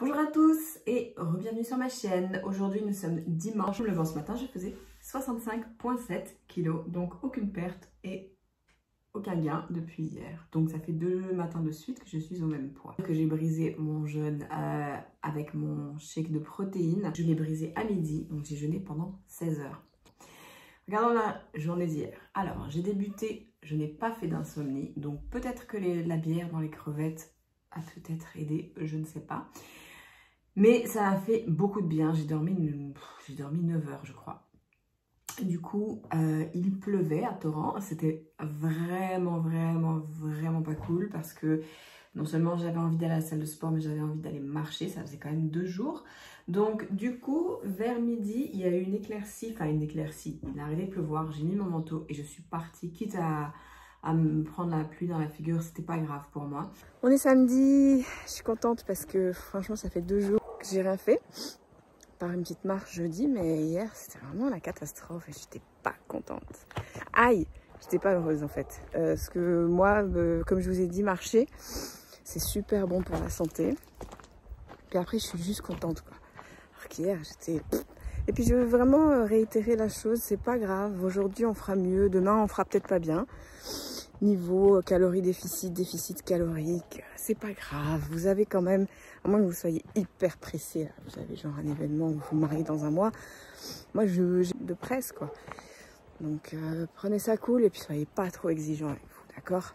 Bonjour à tous et bienvenue sur ma chaîne. Aujourd'hui nous sommes dimanche. Je me levais ce matin, je faisais 65,7 kg, donc aucune perte et aucun gain depuis hier. Donc ça fait 2 matins de suite que je suis au même poids. Que j'ai brisé mon jeûne avec mon shake de protéines. Je l'ai brisé à midi, donc j'ai jeûné pendant 16 heures. Regardons la journée d'hier. Alors j'ai débuté, je n'ai pas fait d'insomnie, donc peut-être que la bière dans les crevettes a peut-être aidé, je ne sais pas. Mais ça a fait beaucoup de bien, j'ai dormi 9 heures je crois. Du coup, il pleuvait à torrent, c'était vraiment pas cool parce que non seulement j'avais envie d'aller à la salle de sport, mais j'avais envie d'aller marcher, ça faisait quand même 2 jours. Donc du coup, vers midi, il y a eu une éclaircie, il a arrêté de pleuvoir, j'ai mis mon manteau et je suis partie, quitte à me prendre la pluie dans la figure, c'était pas grave pour moi. On est samedi, je suis contente parce que franchement ça fait 2 jours que j'ai rien fait. Par une petite marche jeudi, mais hier c'était vraiment la catastrophe et j'étais pas contente. Aïe, j'étais pas heureuse en fait. Parce que moi, comme je vous ai dit, marcher, c'est super bon pour la santé. Puis après, je suis juste contente quoi. Alors qu'hier, j'étais... Et puis je veux vraiment réitérer la chose, c'est pas grave. Aujourd'hui, on fera mieux. Demain, on fera peut-être pas bien. Niveau calories déficit calorique, c'est pas grave. Vous avez quand même, à moins que vous soyez hyper pressé, là, vous avez genre un événement où vous vous mariez dans un mois. Moi, j'ai de presse, quoi. Donc, prenez ça cool et puis soyez pas trop exigeants avec vous, d'accord?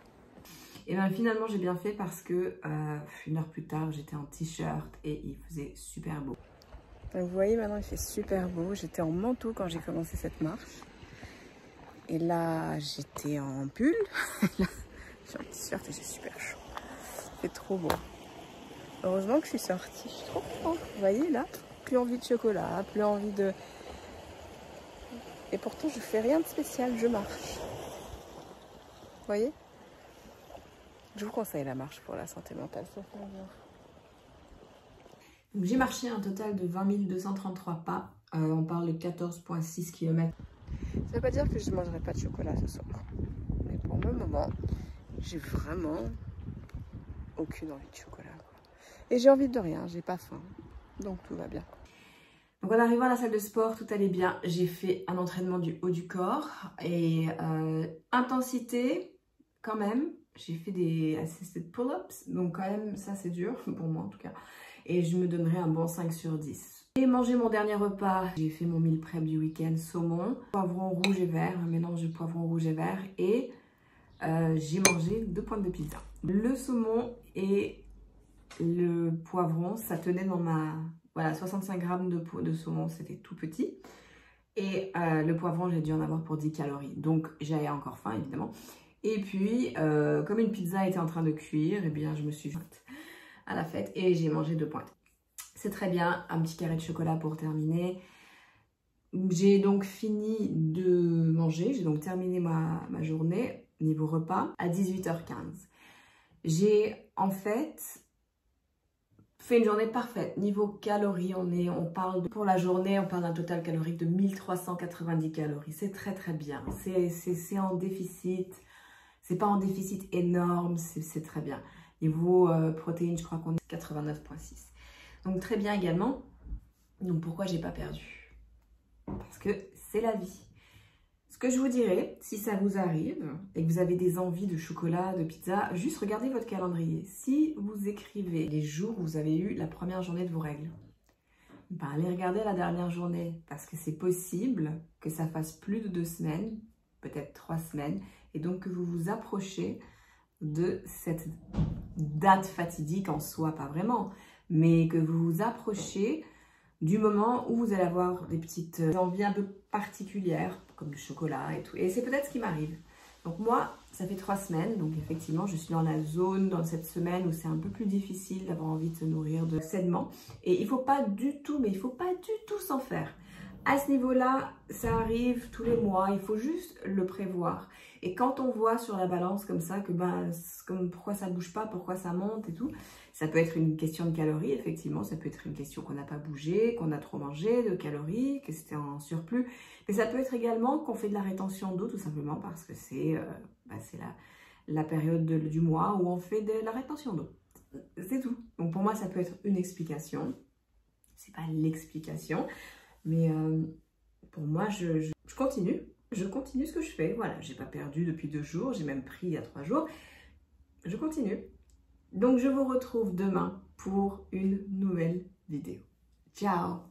Et bien finalement, j'ai bien fait parce que 1 heure plus tard, j'étais en t-shirt et il faisait super beau. Donc, vous voyez, maintenant, il fait super beau. J'étais en manteau quand j'ai commencé cette marche. Et là, j'étais en pull. Là, je suis en t-shirt et j'ai super chaud. C'est trop beau. Heureusement que je suis sortie. Je suis trop contente. Vous voyez là, plus envie de chocolat, plus envie de... Et pourtant, je fais rien de spécial. Je marche. Vous voyez? Je vous conseille la marche pour la santé mentale. Ça fait bien. Donc j'ai marché un total de 20 233 pas. On parle de 14,6 km. Ça ne veut pas dire que je ne mangerai pas de chocolat ce soir. Mais pour le moment, j'ai vraiment aucune envie de chocolat. Et j'ai envie de rien, j'ai pas faim. Donc tout va bien. Donc en arrivant à la salle de sport, tout allait bien. J'ai fait un entraînement du haut du corps. Et intensité, quand même. J'ai fait des assisted pull-ups. Donc quand même, ça c'est dur, pour moi en tout cas. Et je me donnerai un bon 5 sur 10. J'ai mangé mon dernier repas, j'ai fait mon meal prep du week-end, saumon, poivron rouge et vert, un mélange de poivron rouge et vert, et j'ai mangé 2 pointes de pizza. Le saumon et le poivron, ça tenait dans ma... Voilà, 65 grammes de saumon, c'était tout petit. Et le poivron, j'ai dû en avoir pour 10 calories. Donc j'avais encore faim, évidemment. Et puis, comme une pizza était en train de cuire, eh bien, je me suis jointe à la fête et j'ai mangé 2 pointes. C'est très bien, un petit carré de chocolat pour terminer. J'ai donc fini de manger, j'ai donc terminé ma journée niveau repas à 18h15. J'ai en fait fait une journée parfaite. Niveau calories, pour la journée, on parle d'un total calorique de 1390 calories. C'est très bien. C'est en déficit. C'est pas en déficit énorme, c'est très bien. Niveau protéines, je crois qu'on est 89,6. Donc très bien également. Donc pourquoi j'ai pas perdu? Parce que c'est la vie. Ce que je vous dirais, si ça vous arrive et que vous avez des envies de chocolat, de pizza, juste regardez votre calendrier. Si vous écrivez les jours où vous avez eu la première journée de vos règles, ben allez regarder la dernière journée parce que c'est possible que ça fasse plus de 2 semaines, peut-être 3 semaines, et donc que vous vous approchez de cette date fatidique en soi, pas vraiment, mais que vous vous approchez du moment où vous allez avoir des petites envies un peu particulières, comme du chocolat et tout. Et c'est peut-être ce qui m'arrive. Donc moi, ça fait 3 semaines, donc effectivement, je suis dans la zone, dans cette semaine où c'est un peu plus difficile d'avoir envie de se nourrir de sainement. Et il faut pas du tout, mais il faut pas du tout s'en faire. À ce niveau-là, ça arrive tous les mois, il faut juste le prévoir. Et quand on voit sur la balance comme ça, que pourquoi ça bouge pas, pourquoi ça monte et tout, ça peut être une question de calories, effectivement, ça peut être une question qu'on n'a pas bougé, qu'on a trop mangé de calories, que c'était en surplus. Mais ça peut être également qu'on fait de la rétention d'eau, tout simplement parce que c'est la période du mois où on fait de la rétention d'eau. c'est tout. Donc pour moi, ça peut être une explication. C'est pas l'explication, mais pour moi, je continue. Je continue ce que je fais. Voilà, j'ai pas perdu depuis 2 jours, j'ai même pris il y a 3 jours. Je continue. Donc je vous retrouve demain pour une nouvelle vidéo. Ciao!